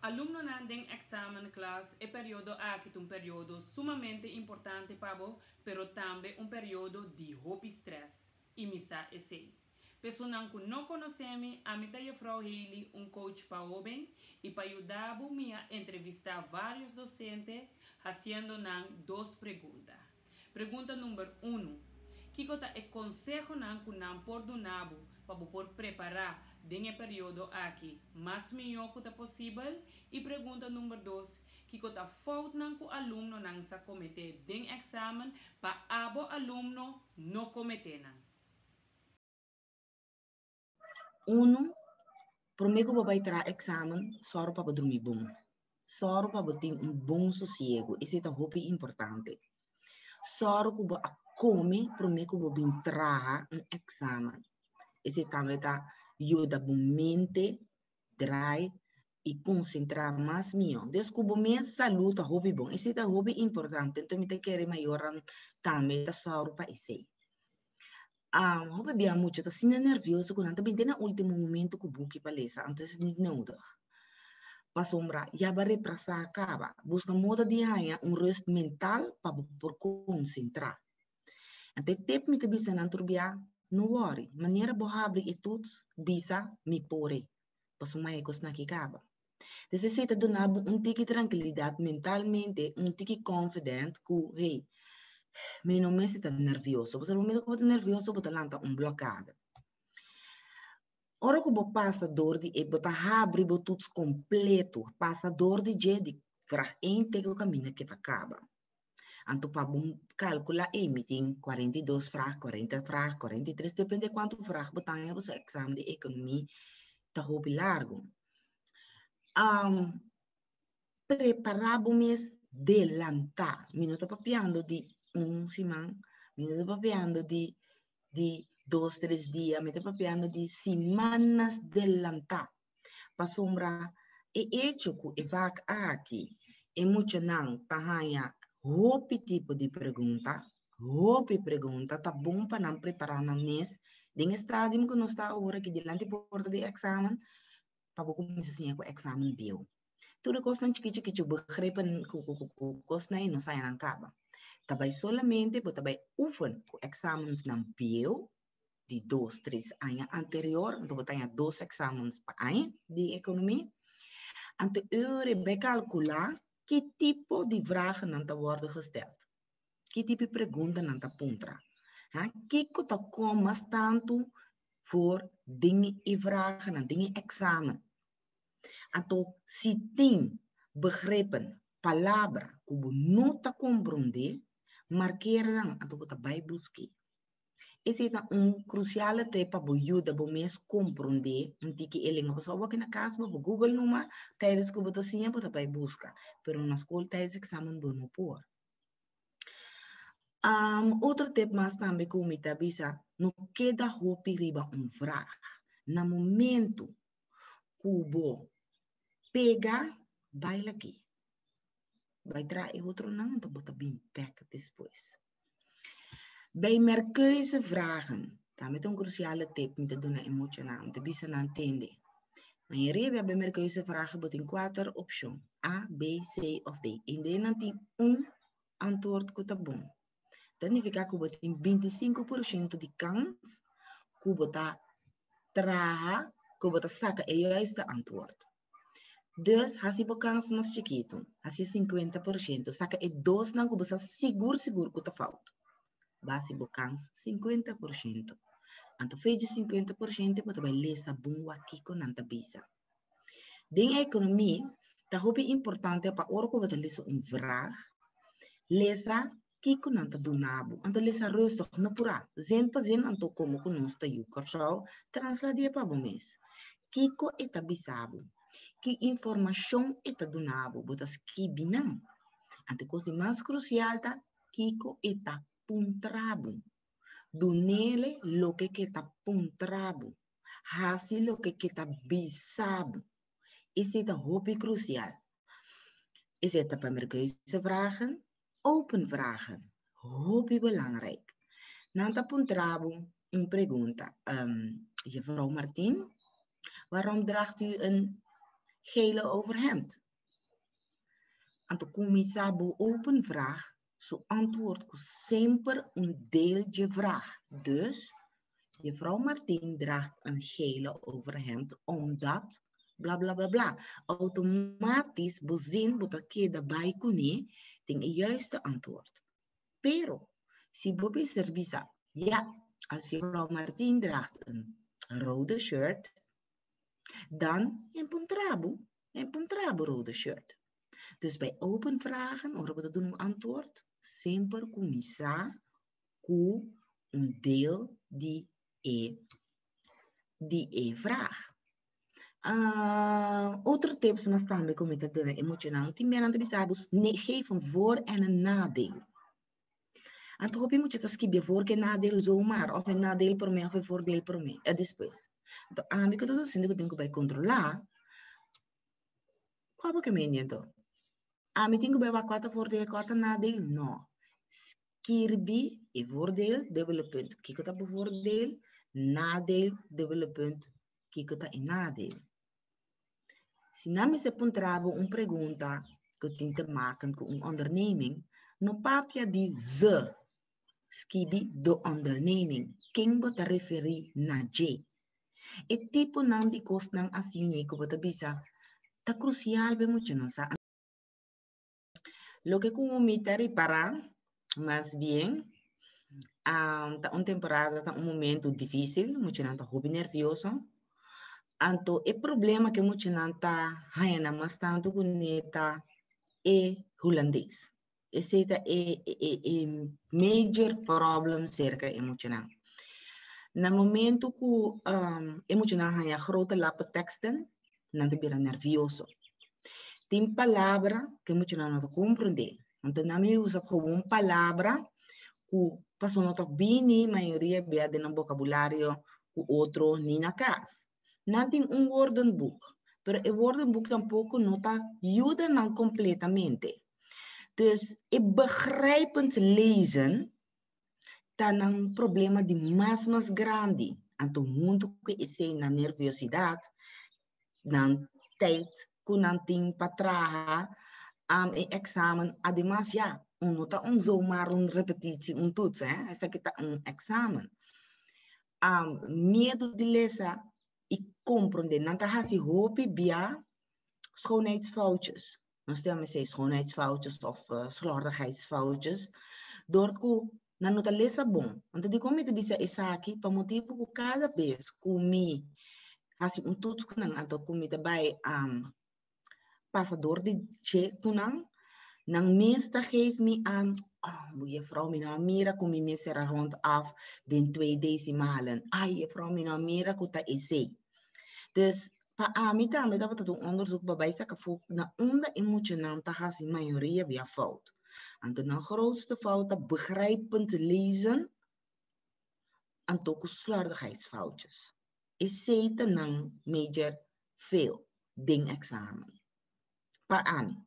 Alumno nandem examen class e periodo aqui um período sumamente importante para você, pero também um período de hope stress. E missa é sei. Pessoas que não conhecem, a mim é Frau Haley, um coach para jovem, e para ajudar-me a entrevistar vários docentes, fazendo duas perguntas. Pergunta número 1. Que é consejo que não por do nabo para por preparar desse período aqui mais melhor que possível? E pergunta número 2. Que é falta que o aluno não sa cometer den examen para abo aluno não cometer não. Uno, primeiro que vai tirar examen, só para dormir bom. Só para ter bom sossego. Isso é muito importante. Só que vai comer, primeiro que vai entrar examen. Isso também ajuda a mente, drai e concentrar mais melhor. Desculpa, minha saúde é muito bom. Isso é muito importante. Então, eu quero melhorar também só para isso. Hope bem muito, tá sendo nervioso quando também tem no último momento que o book palestra antes de não. Para sombra, já vai para sa acaba. Busca moda de ganhar rest mental para por concentrar. Então, tip me que bisa não turbia, não worry. Maneira boa abrir e tudo, bisa me pore. Para sumar ecos na que acaba. Necessita donar tique tranquilidade mentalmente, tique confident que, hey, me não me sinta nervioso. Porque no momento que eu estou nervioso, eu estou lançando bloqueado. Ora que eu passo dor de botar abre tudo completo, passa dor de jeito para inteiro o caminho que acaba. Então, para calcular tem 42 frags, 40 frags, 43, depende de quanto frags botar em você exame de economia tá roubo largo. Preparamos delantar. Minuto papiando de semana, minuto papiando de 2, 3 dias, minuto papiando de semanas delantar. Para sombra, e hecho que evac aqui, é muito não, tahanha, roupa tipo de pergunta, tá bom para não preparar na mês, de estádio que não está agora que delante porta de examen, para começar assim com o examen bio. Tudo costa chique begrepen costa aí não sai na caba. Também solamente, também oefen com examen na bio, de 2, 3 anos anterior, então botar 2 examens para ano de economia. Então, eu vai calcular que tipo de vraag não está worden gesteld. Que tipo de pergunta não está puntra. Que está como tanto voor dingen e vragen, dingen examen. Então, se tem begrepen, palavra, que você não está compreendendo, marqueira, então você vai buscar. Esse é crucial para você ajudar a compreender que ele não passa aqui na casa, no Google, numa, tijdens que você sim, você vai buscar. Mas na escola, tijdens que examen, você não pode. Outro tema mais também que me avisa, não queda roupa riba vraag. No momento que você pega, vai aqui. Vai trazer outro não, então você bem back depois. Bij meer keuzevragen, dat is een cruciale tip met doen emotioneel, te bisa na entender. Maar je rebe bij meer keuzevragen moet in 4 options, A, B, C of D. In de nanti antwoord que tá bom. Dan significa que você tem 25% de kans que você traga, que você saca o juiste antwoord. Dus, als je kans mais chiquito, als je 50%, saca e 2 não que você seguro que tá falta. Base bocans 50%. Então, fez de 50%, você vai ler essa boa aqui com a bisa. Dentro da economia, é muito importante para o que você lê vraag, lesa que com a do nabo. Então, lesa rustig, não pura. Zin pa zin, então, como que nós está aí, transladia para o mês. Kiko eta bisabo. Que informação eta do nabo, botas que binam. Então, coisa mais crucial, tá? Kiko eta puntrabo. Donele lo que está puntrabo. Hasi lo que está bisabo. Esse é o hobby crucial. Esse é o primeiro keuze vragen. Open vragen. Hobby belangrijk. Nanta puntrabo. Een pergunta. Mevrouw Martin, waarom draagt u een gele overhemd. En toen kom je sabu open vraag, zo antwoord ik sempre een deeltje vraag. Dus, juffrouw Martin draagt een gele overhemd omdat bla bla bla bla. Automatisch bezin wat ik daarbij kon ten juiste antwoord. Pero, si Bobby servisa, ja, als juffrouw Martin draagt een rode shirt, dan een puntrabo rode shirt. Dus bij open vragen, of we doen een antwoord, sempre commissa, ku een deel die vraag. Andere tips maar staan bij comité de emotioneel team en dan bisabus geef een voor- en een nadeel. En toch moet je dat skipje voor- en nadeel zomaar, of een nadeel per mij of een voordeel per mij. Het is best. De aanbieke dat is in de bij controla. Qua boeken meen je toch? Ami tingo bij wat voordeel, wat nadeel? No. Kirby, een voordeel, dubbele punt. Kijk het op voordeel, nadeel, dubbele punt. Kijk het in nadeel. Si nami se puntrabo een pregunta que tem te maken com een onderneming, no papia die ze, skibi de onderneming, king bota referi na je. Het tipo nang di kost nang asinye ko bota bisa, ta crucial be mucho no sa. Lo que como mitari para, más bien, ta un temporada, ta un momento difícil, mucho no ta hobby nervioso. Anto e problema que mucho no ta hayana mas tanto kuneta e holandês. Esse é major problem cerca emocional. No momento que emocional haya grote lappe teksten, dan te bira nervioso. Tem palavra que emocional não te compreende. Então, na minha usa como palavra que passou não te bem, maioria bem de um vocabulário que outro nem na casa. Não tem woordenboek, pero o woordenboek tampouco não te ajuda não completamente. Dus begrijpend lezen, dan een problema die más grande. En toen moet ik zijn na nerviosidade, dan tijd kunnen ting patraha aan een examen. Además, ja, nota zomaar een repetitie, een toets, hè? Is dat een examen. Medo de lezen, ik comprende. Dan ga je hopen via schoonheidsfoutjes. Dan stel me zeggen schoonheidsfoutjes of slordigheidsfoutjes. Doordat na nota lesa bom. Want die kom je te bisa isaki, pa motivo ko cada vez kumi hasi un toets kunang ato kumi te bij passador de check kunang nang meesta geef me aan je vrouw mina mira kumi mesera rond af den 2 decimalen. Je vrouw mina mira kuta ese. Dus pa amita amita wat een onderzoek waarbij ze na onder emotioneel te hasi maioria via fout. En de grootste fouten begrijpend lezen en ook slordigheidsfoutjes. Is zeten dan major veel ding examen. Paan.